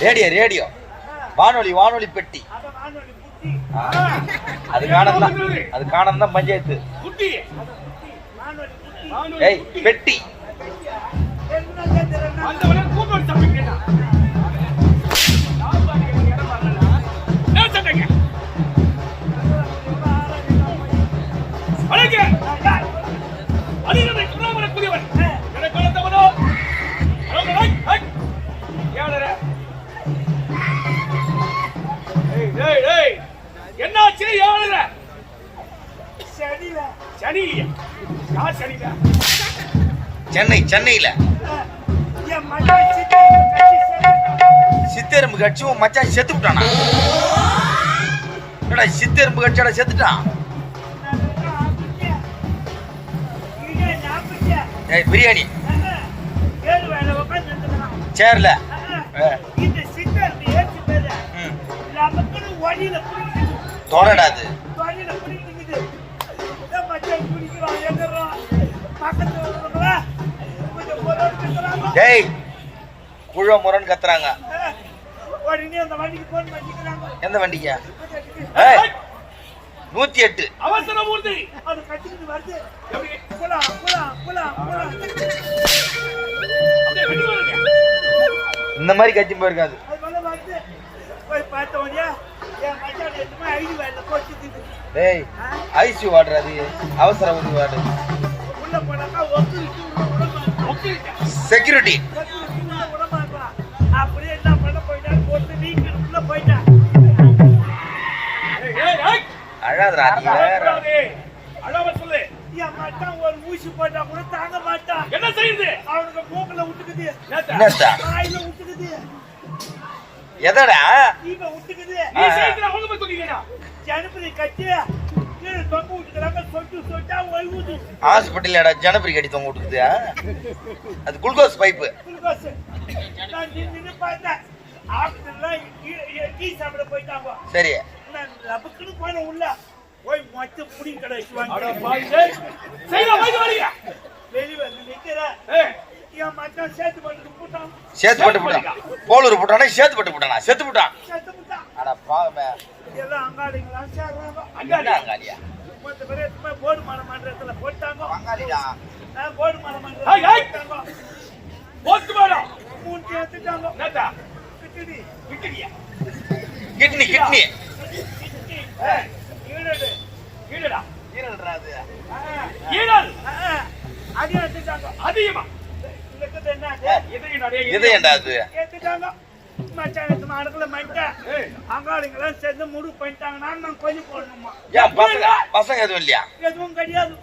Radio radio வானொலி வானொலி பெட்டி அது காணம் பஞ்சாயத்து ஏய் பெட்டி சென்னையில சித்தெரும்பு கட்சி மச்சான் செத்து விட்டானா? சித்தெரும்பு கட்சியோட செத்துட்டான். பிரியாணி சேர்ல தோலடாது. டேய் குழ முரன் கத்துறாங்க. எந்த வண்டிக்கு? 108 அவசர மூர்த்தி. அது கட்டிட்டு வருது. போலாம் போலாம் போலாம் போலாம். அப்படியே வெடி வருங்க. இந்த மாதிரி கட்டி போயிருக்காது. அது வல்ல வந்து போய் பார்த்தோம்யா. ஏன் மச்சான் எதுமே ஐடி வார்ல போட்டுது. டேய் ஐசி வார்டர் அது அவசர ஊதி வார்டு. உள்ள போனாக்கா ஒக்கு செக்யூரிட்டி அப்படியே என்ன பண்ண போயிட்டா போட்டு நீங்க உள்ள போயிட்டா. அழாதடா நீ வேற. அழாம சொல்லு. யா மச்சான் ஒரு ஊசி போட்டா கூட தாங்க மாட்டான். என்ன செய்யுது? அவனுக்கு மூக்குல விட்டுக்குது. என்னடா? வாயில விட்டுக்குது. எதடா? இவ விட்டுக்குது. நீ செய்யற அவங்க போய் சொல்லிங்கடா. ஜனபரி கட்டி கீழ தொங்க விட்டுக்கறாங்க. சொட்டா ஓய்வுது. ஹாஸ்பிடல்லடா ஜனபரி கட்டி தொங்க விட்டுக்குது. அது குளுக்கோஸ் பைப். குளுக்கோஸ். டீ சாப்பிட போயிட்டாங்க. சரி நான் லபக்குன்னு போன உள்ள போய் மொத்த புடி கடை வெளியே வந்து நிக்கிற என் மச்சான் சேத்து போட்டு போட்டான். சேத்து போட்டு போட்டான். போலூர் போட்டானா சேத்து போட்டு போட்டானா? செத்து போட்டான். சேத்து போட்டான். அட பாவமே. எல்லாம் அங்காளிங்களா சேர்றாங்க. அங்காளியா? மொத்த பேரே சும்மா போர்டு மன்றத்துல போட்டாங்க. அங்காளிடா. போர்டு மன்றத்துல போட்டாங்க. போட்டு மாடா. மூஞ்சி எடுத்துட்டாங்க. என்னடா? கிட்னி. கிட்னியா? Kidney kidney. ஈரடு. ஈரடா. ஈரல்டா அது. ஈரல். அது எடுத்துட்டாங்க. அதிகமா. இதுக்கு என்ன? இதேண்டா அது. எடுத்துட்டாங்க. மச்சான் மாடக்குள்ள மண்ட. அங்காளிங்களா சேர்ந்து முடி பண்ணிட்டாங்க. நான் கொஞ்சம் போடணுமா? ஏன் பசங்க எதுவும் இல்லையா? எதுவும் கிடையாது.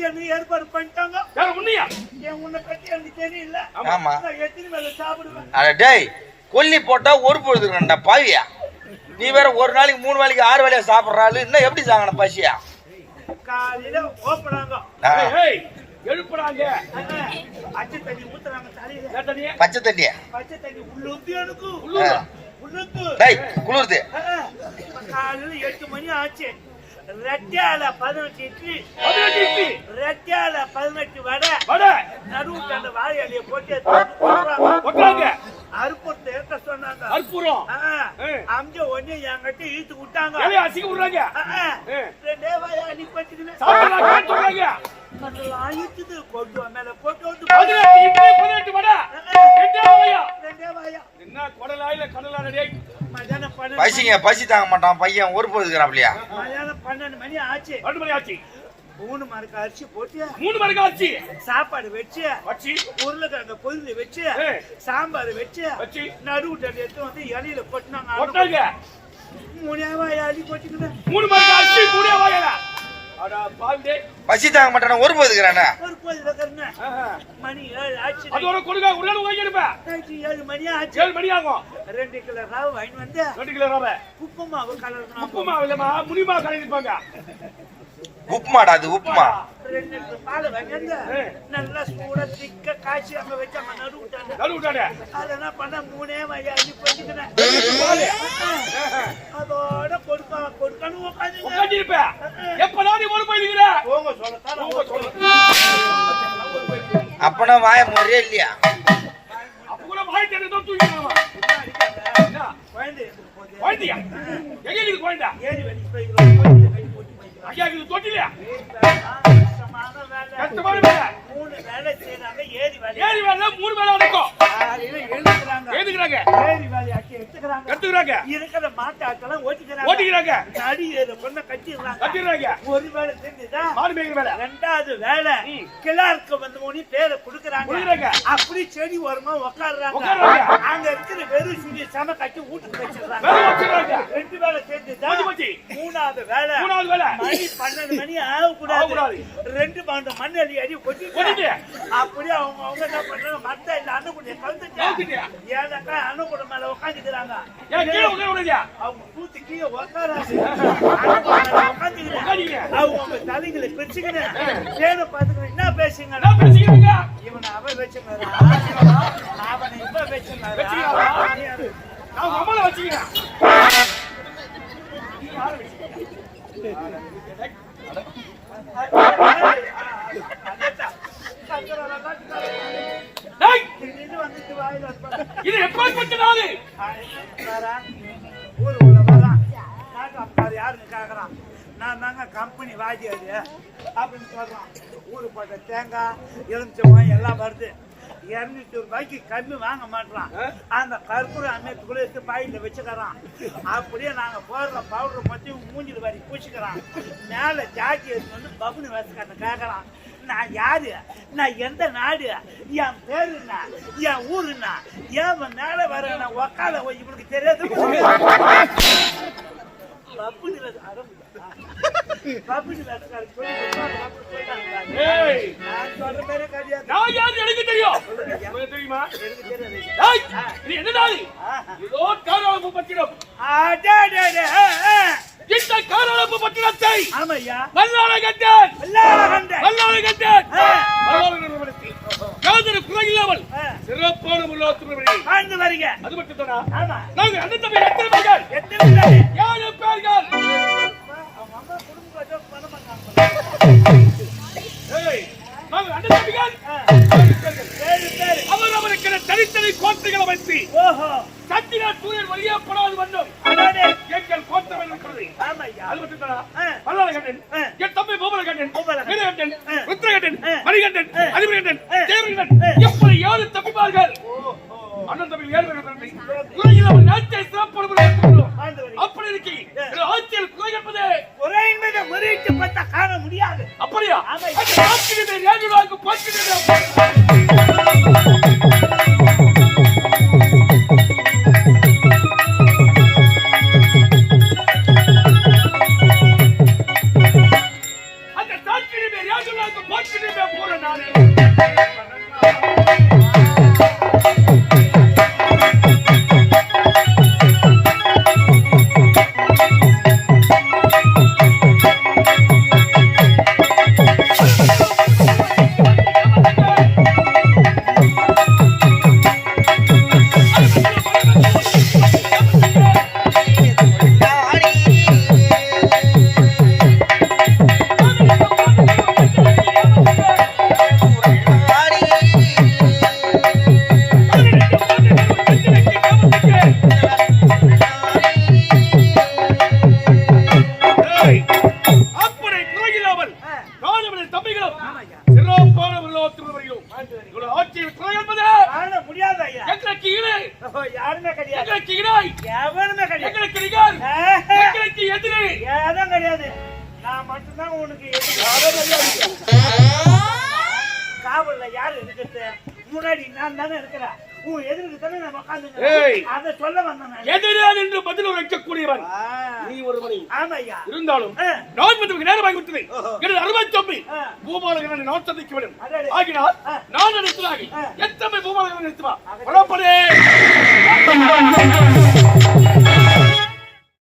என்ன ஏற்பாடு பண்ணிட்டாங்க. உன்னையா? என் உன்னை பத்தி எனக்கு தெரியல. ஆமா. எத்தனை வேலை சாப்பிடுவேன்? அட டேய் கொல்லி போட்டா ஒரு பொழுதுடா பாவியா. நீ வேற ஒரு நாளைக்கு 3 வேளைக்கு 6 வேளையா சாப்பிடுறாள். இன்னும் எப்படி சாங்கணும் பசியா? காலையில ஓப்பனாங்க. எழுப்புறாங்க. அச்ச தண்ணி ஊத்துறாங்க தலையில. பச்சை தண்ணியா? பச்சை தண்ணி உள்ளுந்து எனக்கு. உள்ளுந்து. டேய் குளிருது. காலையில 8 மணி ஆச்சு. ரெட்டியால 18 இட்லி. 18 இட்லி. ரெட்டியால 18 வடை. வடை. நடுவுல அந்த வாழையில போட்டு போடுறாங்க. அறுப்புறத ஏத்த சொன்னாங்க. அறுப்புறோம். அம்ஜ ஒண்ணே என்கிட்ட ஈத்து விட்டாங்க. ஏய் அசிங்க விடுறாங்க. ரெண்டே வாயா அடி பச்சிடுங்க. சாப்பிடுறாங்க சொல்றாங்க. அதெல்லாம் ஈத்துது கொண்டு மேல போட்டு வந்து 18 வடை. ரெண்டே வாயா. என்ன கொடலாயில கடலால டேய். மதியானம் 12 பசிங்க பசி தாங்க மாட்டான் பையன் ஒரு போதுக்குறாப்லையா? மதியானம் 12 மணி ஆச்சு. 12 மணி ஆச்சு. 3 மரக்கு அரிசி போட்டு 3 மரக்கு அரிசி சாப்பாடு வச்சு உருளைக்கிழங்கு பொரியல் வச்சு சாம்பார் வச்சு நடுவுல எடுத்து வந்து இலையில போட்டுனாங்க. 3 வாயா அள்ளி போட்டுக்கிட்டு 3 மரக்கு அரிசி 3 வாயா. அட பாண்டே பசி தாங்க மாட்டானே ஒரு போதுக்குறானே. ஒரு போதுக்குறனே. மணி 7 ஆச்சு. அதோட கொடுங்க உடனே வாங்கிடுப்பா. 7 மணி ஆச்சு. 7 மணி ஆகும். 2 கிலோ ரவை வாங்கி வந்து 2 கிலோ ரவை உப்பு மாவு கலரணும். உப்பு மாவு இல்லமா முனிமா கலரிப்பாங்க. உப்புமாடா அது உப்புமா. 2 லிட்டர் பால் வாங்கி வந்து நல்லா சூடா திக்க காய்ச்சி அங்க வச்சா நடுவுட்டாங்க. அத என்ன பண்ண 3 வாயா அள்ளி போட்டுக்கினேன். அதோட கொடுக்கணும் உட்காந்துருப்ப. எப்பதான் நீ ஒரு போயிருக்கிற? போங்க சொல்லத்தான். அப்பனா வாய முறையே இல்லையா? அப்ப கூட வாய் தேடி தான் தூக்கிடுவாங்க. என்ன குழந்தை குழந்தையா? எங்க இருக்குது குழந்தை? ஏறி வெளிய போய் ஐயா இது தொட்டிலையா? சமான வேலை. கஷ்டமான வேலை. 3 வேலை செய்றாங்க. ஏறி வேலை 3 வேலை நடக்கும். காலையில எழுதுறாங்க. ஏறி வேலை ஆக்கி எடுத்துக்கறாங்க. இருக்கிற மாட்டாட்டெல்லாம் ஓட்டிக்கறாங்க. நடி ஏற பொண்ண கட்டிடுறாங்க. ஒரு வேலை செஞ்சுதா மாடு மேய்க்கிற வேலை. ரெண்டாவது வேலை கிளார்க்கு வந்து மூணு பேரை குடுக்குறாங்க. அப்படி செடி ஓரமா உட்கார்றாங்க. அங்க இருக்கிற வெறும் சுடி சம கட்டி வீட்டுக்கு வச்சிடுறாங்க. 2 வேலை செஞ்சுதா மூணாவது வேலை மணி 12 மணி ஆகக்கூடாது. 2 பாண்ட மண் அடி கொட்டிட்டு அப்படியே அவங்க என்ன பண்றாங்க? மத்த இல்ல அண்ணன் கவுத்துட்டு ஏன்னாக்கா அண்ணன் கூட மேல உட்காந்துக்கிறாங்க. அவங்க கூத்து கீழே உட்காராது. அவங்க தலைகளை பிரிச்சுக்கினேன் பேரை பார்த்துக்கிறேன். என்ன பேசுங்க? இவனை அவ வச்சுக்கிறான், அவனை இப்ப வச்சுக்கிறான். இது எப்ப நாள் ஊருக்குள்ள வரான். யாருன்னு கேக்குறான். நான் தாங்க கம்பெனி வாதியாரு அப்படின்னு சொல்றான். ஊரு போட்ட தேங்காய் எலுமிச்சம்பழம் எல்லாம் வருது. 200 ரூபாய்க்கு கம்மி வாங்க மாட்டான். அந்த கற்பூர அமைப்புக்குள்ள எடுத்து பாயில வச்சுக்கிறான். அப்படியே நாங்க போடுற பவுடர் மட்டும் மூஞ்சில் வாரி பூச்சிக்கிறான். மேல ஜாக்கி எடுத்து வந்து பபுனு வச்சுக்காட்ட கேட்கறான். நான் யாரு? நான் எந்த நாடு? என் பேரு என்ன? என் ஊரு என்ன? ஏன் மேல வர உக்கால இவனுக்கு தெரியாது. பட்டினத்தை வல்லாள கண்டேன் யாதொரு குறை இல்லாமல் சிறப்பான முறையில் வாழ்ந்து வரீங்க. அது மட்டும் தானா? ஆமா. நாங்க அண்ணன் தம்பி எத்தனை பேர்கள்? 7 பேர்கள். அவங்க அம்மா குடும்பம் பணம் பண்ணாங்க. ஏய், நாங்க அண்ணன் தம்பிகள் 7 பேர். அவரவருக்கு தனித்தனி கோட்டைகளை வைத்து சத்திர சூரியன் வழியப்படாது வந்தோம். எங்கள் கோட்டை இருக்கிறது. அது மட்டும் தானா? பல்லாளகண்டன், என் தம்பி பூமலகண்டன், வீரகண்டன், ருத்ரகண்டன், மணிகண்டன், அதிபகண்டன், தேவகண்டன், எப்படி 7 தம்பிமார்கள். அண்ணன் தம்பி 7 பேர்கள். உலகில் அவர் நாட்டை சிறப்பான அப்படி இருக்கி ஆட்சியில் குறை என்பது ஒரே மீது முறையிட்டு பார்த்தா காண முடியாது. அப்படியா? ராஜுவாக்கு அந்த சாட்சியுமே ராஜுவாக்கு பார்க்கிறதே போற நானே. காவல்ல யாரு இருக்கிறது? முன்னாடி நான் தானே இருக்கிறேன். உன் எதிர்க்கு தானே நான் உட்கார்ந்து அதை சொல்ல வந்தேன். எதிரால் என்று பதில் வைக்கக்கூடியவன் நீ ஒருவனை. ஆமாய்யா. இருந்தாலும் நான் வந்து நேரம் வாங்கி விட்டது. எனது அருமை தம்பி பூமாலகனை நான் சந்திக்க வேண்டும். ஆகினால் நான் நிறுத்துவாங்க. எத்தனை பூமாலகனை நிறுத்துவா?